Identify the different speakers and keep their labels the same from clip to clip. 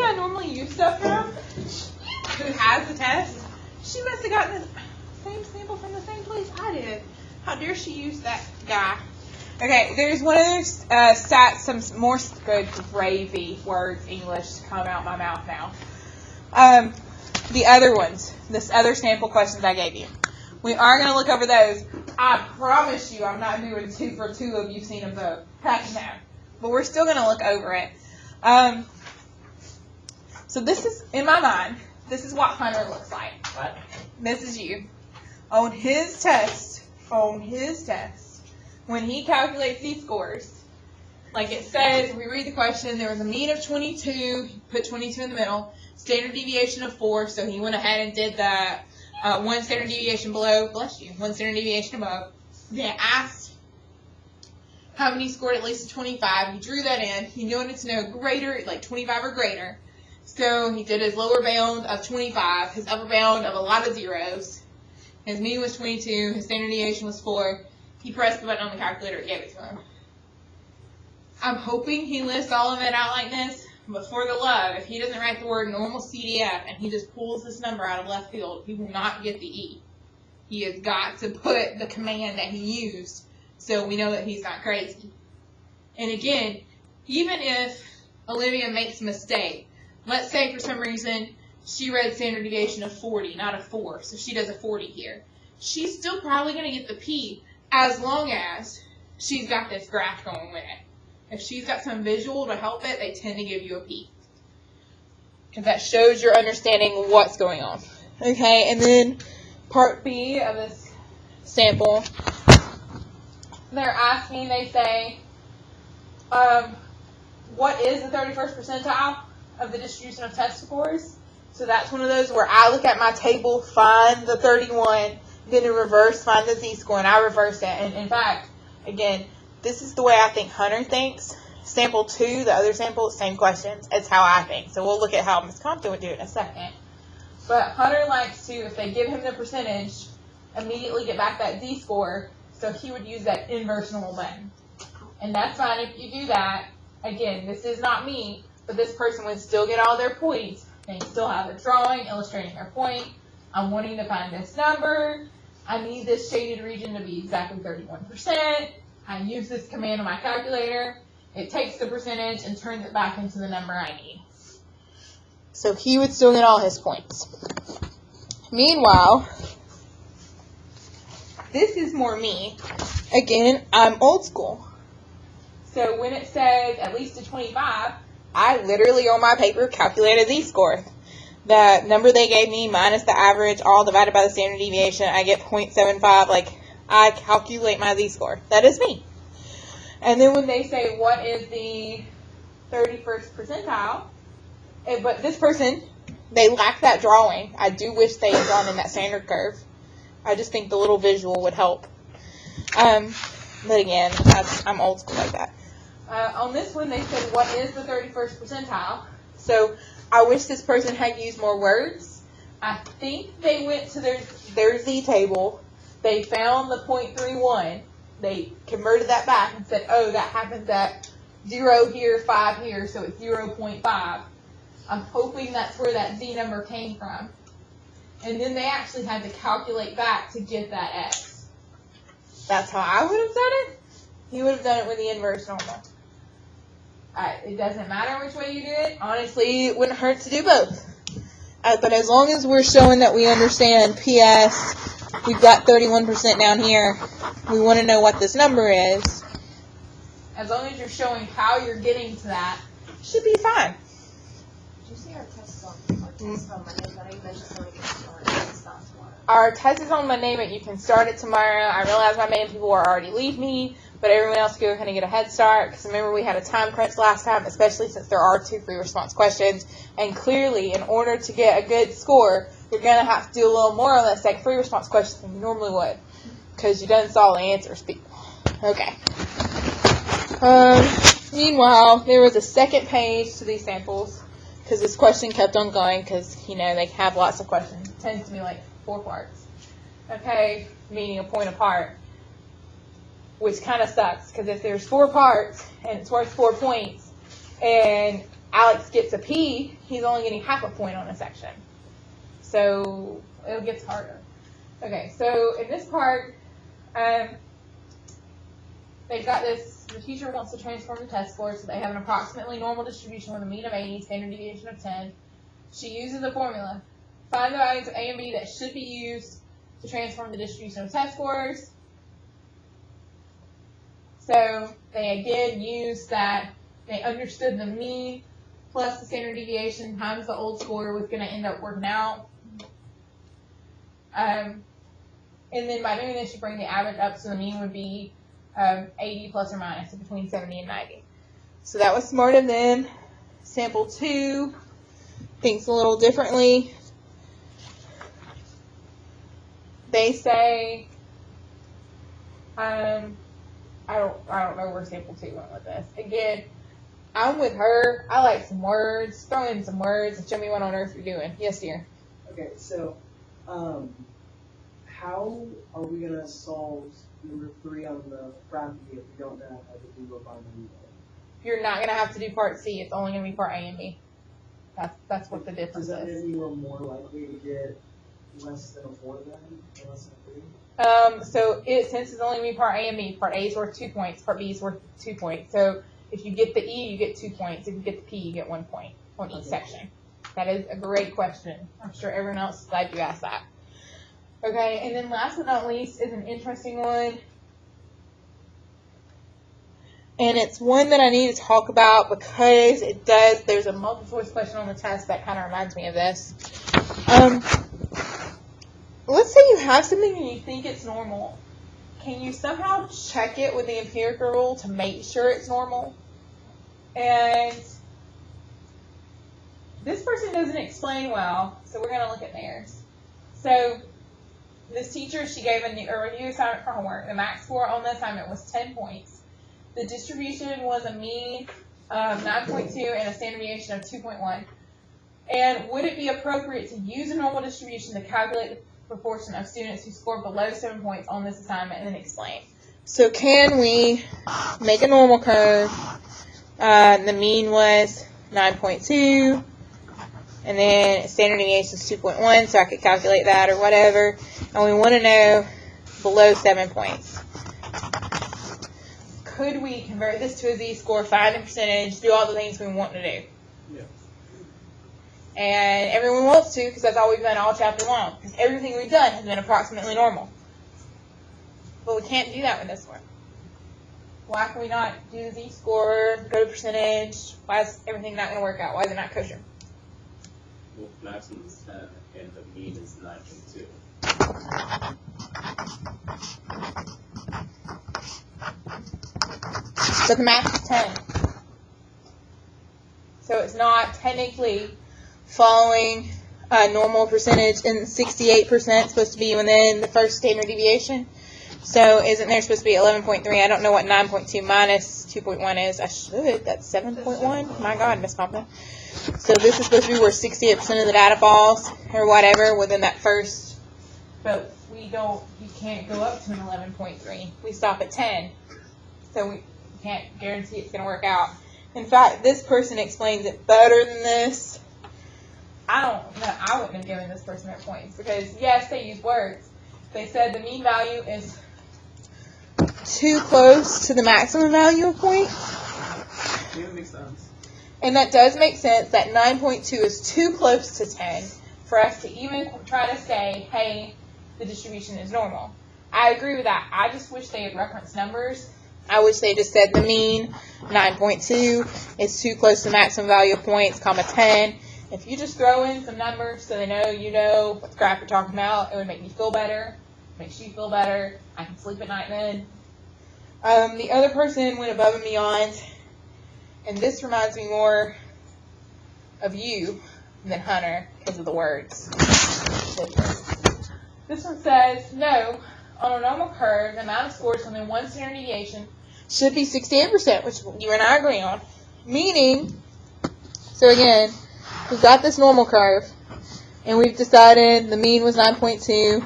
Speaker 1: I normally use stuff from, who has the test, she must have gotten the same sample from the same place I did. How dare she use that guy? Okay, there's one other some more good gravy words, English, come out my mouth now. The other ones, this other sample questions I gave you. We are going to look over those. I promise you I'm not doing 2 for 2 of you seen them both. Heck no. But we're still going to look over it. So this is, in my mind, this is what Hunter looks like.
Speaker 2: What?
Speaker 1: This is you. On his test, when he calculates these scores, like it says, we read the question, there was a mean of 22, he put 22 in the middle, standard deviation of 4, so he went ahead and did that. 1 standard deviation below, bless you, 1 standard deviation above. Then asked how many scored at least a 25. He drew that in. He wanted to know greater, like 25 or greater. So he did his lower bound of 25, his upper bound of a lot of zeros. His mean was 22, his standard deviation was 4. He pressed the button on the calculator, it gave it to him. I'm hoping he lists all of it out like this, but for the love, if he doesn't write the word normal CDF and he just pulls this number out of left field, he will not get the E. He has got to put the command that he used so we know that he's not crazy. And again, even if Olivia makes a mistake, let's say for some reason she read standard deviation of 40, not a 4, so she does a 40 here. She's still probably going to get the P as long as she's got this graph going with it. If she's got some visual to help it, they tend to give you a P. Because that shows your understanding what's going on. Okay, and then part B of this sample, they're asking, they say, what is the 31st percentile of the distribution of test scores? So that's one of those where I look at my table, find the 31, then in reverse, find the z-score, and I reverse it. And in fact, again, this is the way I think Hunter thinks. Sample 2, the other sample, same questions. It's how I think. So we'll look at how Ms. Compton would do it in a second. But Hunter likes to, if they give him the percentage, immediately get back that z-score. So he would use that inverse normal button. And that's fine if you do that. Again, this is not me, but this person would still get all their points. They still have a drawing illustrating their point. I'm wanting to find this number. I need this shaded region to be exactly 31%. I use this command on my calculator. It takes the percentage and turns it back into the number I need. So he would still get all his points. Meanwhile, this is more me. Again, I'm old school. So when it says at least a 25, I literally on my paper calculated z-score. The number they gave me minus the average, all divided by the standard deviation, I get 0.75. Like, I calculate my z-score. That is me. And then when they say, what is the 31st percentile? But this person, they lack that drawing. I do wish they had drawn in that standard curve. I just think the little visual would help. But again, I'm old school like that. On this one, they said, what is the 31st percentile? So I wish this person had used more words. I think they went to their Z table. They found the 0.31. They converted that back and said, oh, that happens at 0 here, 5 here, so it's 0.5. I'm hoping that's where that Z number came from. And then they actually had to calculate back to get that X. That's how I would have done it. He would have done it with the inverse normal. It doesn't matter which way you do it. Honestly, it wouldn't hurt to do both. But as long as we're showing that we understand PS, we've got 31% down here. We want to know what this number is. As long as you're showing how you're getting to that, it should be fine.
Speaker 3: Did you see our test on Monday, but I mentioned so we can start tomorrow?
Speaker 1: Our test is on Monday, but you can start it tomorrow. I realize my main people are already leave me, but everyone else can kind of get a head start. Because remember, we had a time crunch last time, especially since there are 2 free response questions. And clearly, in order to get a good score, you're going to have to do a little more on that second free response question than you normally would. Because you done saw the answers, people. Okay. Meanwhile, there was a second page to these samples. Because this question kept on going. Because, you know, they have lots of questions. It tends to be like 4 parts. Okay, meaning a point apart. Which kind of sucks. Because if there's 4 parts and it's worth 4 points, and Alex gets a P, he's only getting half a point on a section. So it gets harder. Okay, so in this part, they've got this, the teacher wants to transform the test score, so they have an approximately normal distribution with a mean of 80, standard deviation of 10. She uses a formula. Find the values of A and B that should be used to transform the distribution of test scores. So they again used that, they understood the mean plus the standard deviation times the old score was going to end up working out. And then by doing this, you bring the average up, so the mean would be 80 plus or minus, so between 70 and 90. So that was smart of them. Sample 2 thinks a little differently. They say, I don't know where sample 2 went with this. Again, I'm with her. I like some words. Throw in some words and show me what on earth you're doing. Yes, dear.
Speaker 2: Okay, so how are we gonna solve number 3 on the graph if we don't know how to do a binary?
Speaker 1: You're not going to have to do part C. It's only going to be part A and B. That's what the difference
Speaker 2: Does that
Speaker 1: is.
Speaker 2: mean you were more likely to get less than a 4 then, or less than a 3?
Speaker 1: So since it's only going to be part A and B, part A is worth 2 points, part B is worth 2 points. So if you get the E, you get 2 points. If you get the P, you get 1 point on each section. That is a great question. I'm sure everyone else is glad you asked that. Okay, and then last but not least is an interesting one. And it's one that I need to talk about because there's a multiple choice question on the test that kind of reminds me of this. Let's say you have something and you think it's normal. Can you somehow check it with the empirical rule to make sure it's normal? And this person doesn't explain well, so we're going to look at theirs. So this teacher, she gave a review assignment for homework. The max score on the assignment was 10 points. The distribution was a mean of 9.2 and a standard deviation of 2.1. And would it be appropriate to use a normal distribution to calculate the proportion of students who scored below 7 points on this assignment, and then explain? So can we make a normal curve? The mean was 9.2, and then standard deviation is 2.1, so I could calculate that or whatever. And we want to know below 7 points. Could we convert this to a z-score, find the percentage, do all the things we want to do?
Speaker 2: Yeah.
Speaker 1: And everyone wants to, because that's all we've done all chapter long. Because everything we've done has been approximately normal. But we can't do that with this one. Why can we not do the z-score, go to percentage? Why is everything not going to work out? Why is it not kosher?
Speaker 4: Well, maximum is 10, and the mean is 9.2.
Speaker 1: But the max is 10. So it's not technically following a normal percentage, and 68% supposed to be within the first standard deviation. So isn't there supposed to be 11.3? I don't know what 9.2 minus 2.1 is. I should. That's 7.1. My God, Miss Papa. So this is supposed to be where 68% of the data falls, or whatever, within that first. But you can't go up to an 11.3. We stop at 10. So we can't guarantee it's going to work out. In fact, this person explains it better than this. I don't know. I wouldn't have given this person their points because, yes, they use words. They said the mean value is too close to the maximum value of points.
Speaker 4: Yeah, that makes sense.
Speaker 1: And that does make sense that 9.2 is too close to 10 for us to even try to say, hey, the distribution is normal. I agree with that. I just wish they had referenced numbers. I wish they just said the mean, 9.2, is too close to the maximum value of points, comma 10. If you just throw in some numbers so they know you know what the graph you're talking about, it would make me feel better. Makes you feel better. I can sleep at night then. The other person went above and beyond, and this reminds me more of you than Hunter because of the words. This one says, no, on a normal curve, the amount of scores within one standard deviation should be 68%, which you and I agree on. Meaning, so again, we've got this normal curve, and we've decided the mean was 9.2,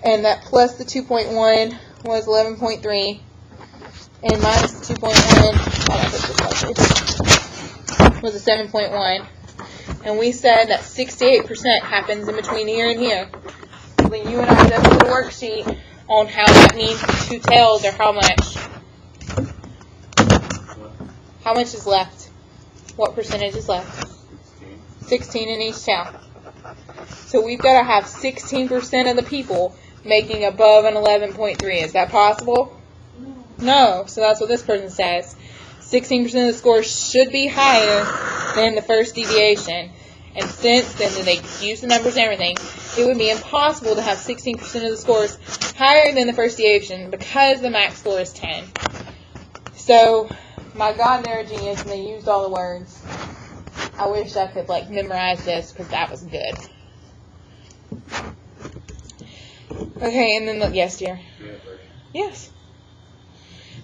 Speaker 1: and that plus the 2.1 was 11.3, and minus the 2.1 was was a 7.1. And we said that 68% happens in between here and here. Then you and I just did a worksheet on how that means 2 tails or how much. How much is left? What percentage is left? 16 in each tail. So we've got to have 16% of the people making above an 11.3. Is that possible? No. So that's what this person says. 16% of the score should be higher than the first deviation. And since then they use the numbers and everything, it would be impossible to have 16% of the scores higher than the first deviation because the max score is 10. So, my God, they're a genius and they used all the words. I wish I could memorize this because that was good. Okay, and then yes, dear. Yes.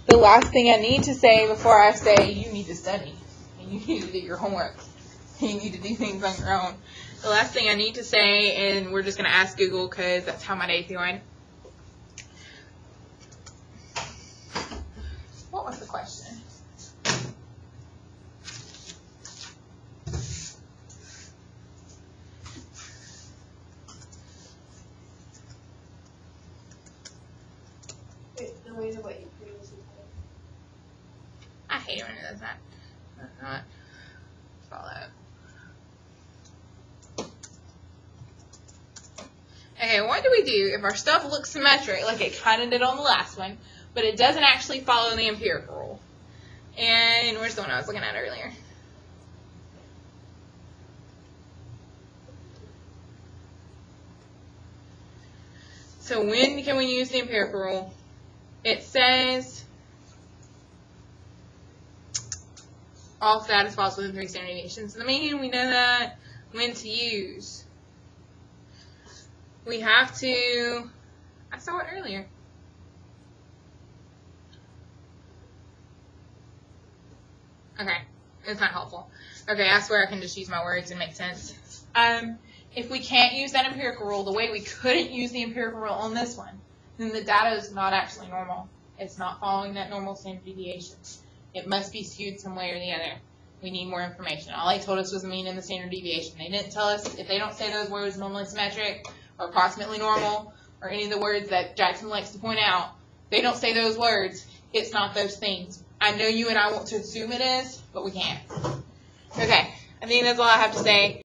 Speaker 1: The last thing I need to say before I say you need to study and you need to do your homework. You need to do things on your own. The last thing I need to say, and we're just going to ask Google because that's how my day's going. What was the question?
Speaker 3: The way that what you previously said.
Speaker 1: I hate it when it does that. Not follow. Okay, what do we do if our stuff looks symmetric, like it kind of did on the last one, but it doesn't actually follow the empirical rule? And where's the one I was looking at earlier? So when can we use the empirical rule? It says all status falls within 3 standard deviations of the mean. We know that. When to use. We have to, I saw it earlier. Okay, it's not helpful. Okay, I swear I can just use my words and make sense. If we can't use that empirical rule, the way we couldn't use the empirical rule on this one, then the data is not actually normal. It's not following that normal standard deviation. It must be skewed some way or the other. We need more information. All they told us was the mean and the standard deviation. They didn't tell us, if they don't say those words normally symmetric or approximately normal or any of the words that Jackson likes to point out, they don't say those words. It's not those things. I know you and I want to assume it is, but we can't. Okay, I think that's all I have to say.